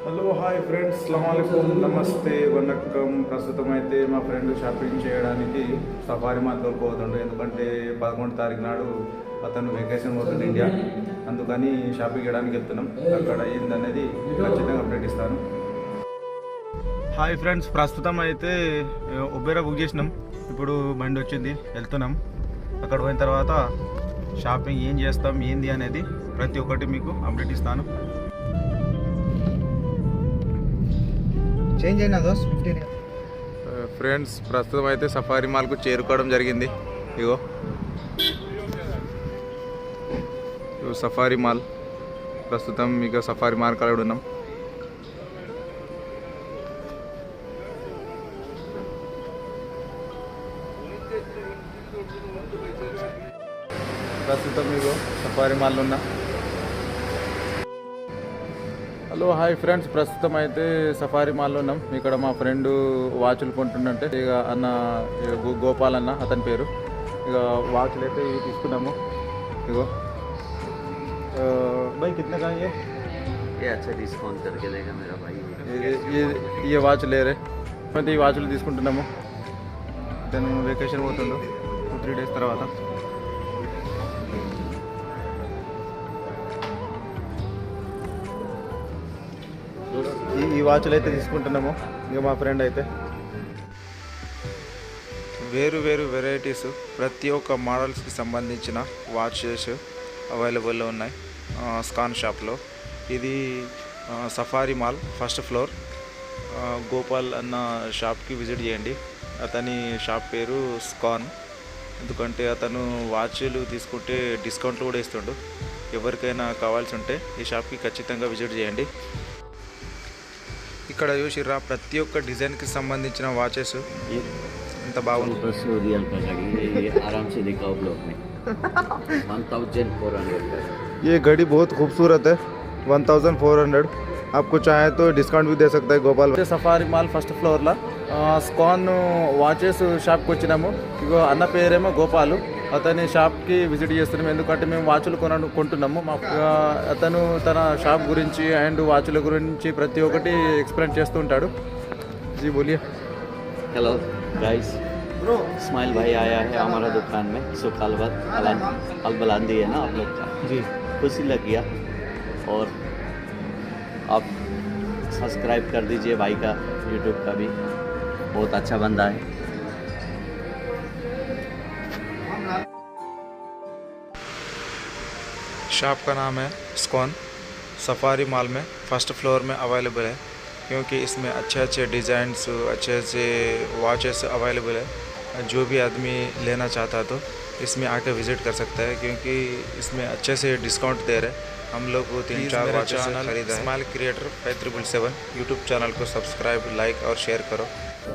Hello hi friends, అస్సలాముఅలైకుం, నమస్తే, వనక్కం. ప్రస్తుతం అయితే మా ఫ్రెండ్ షాపింగ్ చేయడానికి సఫారీ మాల్ తోలుకోవద్దండు. ఎందుకంటే 11వ తారీఖు నాడు అతను వెకేషన్ పోతుంది ఇండియా. అందుకని షాపింగ్ చేయడానికి వెళ్తున్నాం. అక్కడ ఏందనేది ఖచ్చితంగా అప్డేట్ ఇస్తాను. హాయ్ ఫ్రెండ్స్, ప్రస్తుతం అయితే ఉబేరా బుక్ చేసినాం. ఇప్పుడు బండి వచ్చింది, వెళ్తున్నాం. అక్కడ పోయిన తర్వాత షాపింగ్ ఏం చేస్తాం ఏంది అనేది ప్రతి ఒక్కటి మీకు అప్డేట్ ఇస్తాను. చేంజ్ అయినా దోస్త్ 15 ఫ్రెండ్స్, ప్రస్తుతం అయితే సఫారీ మాల్కు చేరుకోవడం జరిగింది. ఇగో సఫారీ మాల్. ప్రస్తుతం మీకు సఫారీ మాల్ కాడ ఉన్నాం. ప్రస్తుతం మీకు సఫారీ మాల్ ఉన్నా. హలో హాయ్ ఫ్రెండ్స్, ప్రస్తుతం అయితే సఫారీ మాల్లో ఉన్నాం. ఇక్కడ మా ఫ్రెండ్ వాచ్లు కొంటుండంటే ఇక అన్న గోపాల్ అన్న అతని పేరు. ఇక వాచ్లు అయితే ఇవి తీసుకున్నాము. ఇగో भाई कितने का ये अच्छा डिस्काउंट करके देगा मेरा भाई. ये వాచ్ లేరే. అయితే ఈ వాచ్లు తీసుకుంటున్నాము. తను వెకేషన్ పోతుండు 2-3 డేస్ తర్వాత. ఈ వాచ్లు అయితే తీసుకుంటున్నాము. ఇక మా ఫ్రెండ్ అయితే వేరు వేరు వెరైటీస్, ప్రతి ఒక్క మోడల్స్కి సంబంధించిన వాచెస్ అవైలబుల్లో ఉన్నాయి స్కాన్ షాప్లో. ఇది safari mall first floor. Gopal అన్న షాప్కి విజిట్ చేయండి. అతని షాప్ పేరు స్కాన్. ఎందుకంటే అతను వాచ్లు తీసుకుంటే డిస్కౌంట్లు కూడా ఇస్తుండు. ఎవరికైనా కావాల్సి ఉంటే ఈ షాప్కి ఖచ్చితంగా విజిట్ చేయండి. ఇక్కడ చూసిర్రా, ప్రతి ఒక్క డిజైన్కి సంబంధించిన వాచెస్ ఎంత బాగుంది. आराम से दिखाओ ब्लॉग में 1400. ये घड़ी बहुत खूबसूरत है. 1400. आपको चाहे तो डिस्काउंट भी दे सकता है गोपाल. సఫారీ మాల్ ఫస్ట్ ఫ్లోర్లో స్కాన్ వాచెస్ షాప్కి వచ్చినాము. ఇగో అన్న పేరేమో గోపాలు. అతని షాప్కి విజిట్ చేస్తున్నాము. ఎందుకంటే మేము వాచ్లు కొంటున్నాము. అతను తన షాప్ గురించి అండ్ వాచ్ల గురించి ప్రతి ఒక్కటి ఎక్స్ప్లెయిన్ చేస్తూ ఉంటాడు. जी बोलिए. हेलो गाइस, इस्माइल भाई आया है हमारा दुकान में. सो अलबलांदी है ना आप लोग का जी. खुशी लग गया. और आप सब्सक्राइब कर दीजिए भाई का यूट्यूब का भी. बहुत अच्छा बंदा है. शॉप का नाम है स्कॉन. सफारी मॉल में फर्स्ट फ्लोर में अवेलेबल है. क्योंकि इसमें अच्छे अच्छे डिज़ाइंस, अच्छे अच्छे वॉचेस अवेलेबल है. जो भी आदमी लेना चाहता है तो इसमें आके विज़िट कर सकता है. क्योंकि इसमें अच्छे से डिस्काउंट दे रहे हैं. हम लोग को 3-4 वॉचेस खरीदा है. स्माइल क्रिएटर 5377 यूट्यूब चैनल को सब्सक्राइब, लाइक और शेयर करो.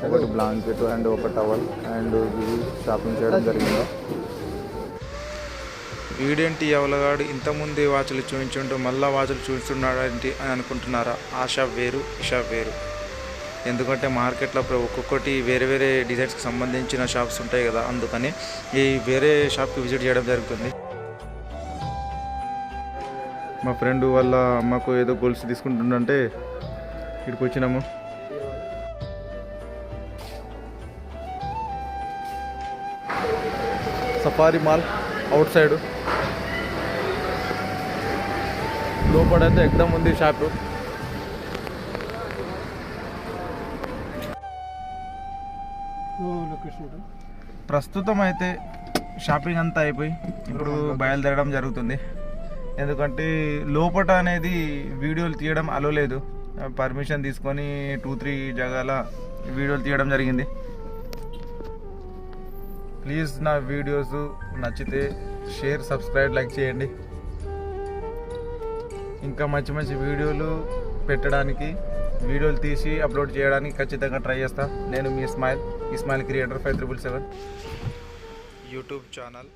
ఒకటి బ్లాంకెట్ అండ్ ఒక టవల్ అండ్ ఇవి షాపింగ్ చేయడం జరిగింది. వీడేంటి ఎవలగాడు ఇంతకుముందే వాచ్లు చూపించుంటూ మళ్ళీ వాచ్లు చూపిస్తున్నాడేంటి అని అనుకుంటున్నారా? ఆ షాప్ వేరు, ఈ షాప్ వేరు. ఎందుకంటే మార్కెట్లో ఒక్కొక్కటి వేరే వేరే డిజైన్స్కి సంబంధించిన షాప్స్ ఉంటాయి కదా, అందుకని ఈ వేరే షాప్కి విజిట్ చేయడం జరుగుతుంది. మా ఫ్రెండ్ వాళ్ళ అమ్మకు ఏదో గొలుసు తీసుకుంటుందంటే ఇక్కడికి వచ్చినాము. సఫారీ మాల్ అవుట్ సైడ్ లోపడైతే ఎక్దమ్ ఉంది షాపు. ప్రస్తుతం అయితే షాపింగ్ అంతా అయిపోయి ఇప్పుడు బయలుదేరడం జరుగుతుంది. ఎందుకంటే లోపట అనేది వీడియోలు తీయడం అలో లేదు. పర్మిషన్ తీసుకొని 2-3 జగాల వీడియోలు తీయడం జరిగింది. ప్లీజ్ నా వీడియోస్ నచ్చితే షేర్, సబ్స్క్రైబ్, లైక్ చేయండి. ఇంకా మంచి మంచి వీడియోలు పెట్టడానికి, వీడియోలు తీసి అప్లోడ్ చేయడానికి ఖచ్చితంగా ట్రై చేస్తా. నేను మీ ఇస్మాయిల్ క్రియేటర్ 5377 యూట్యూబ్ ఛానల్.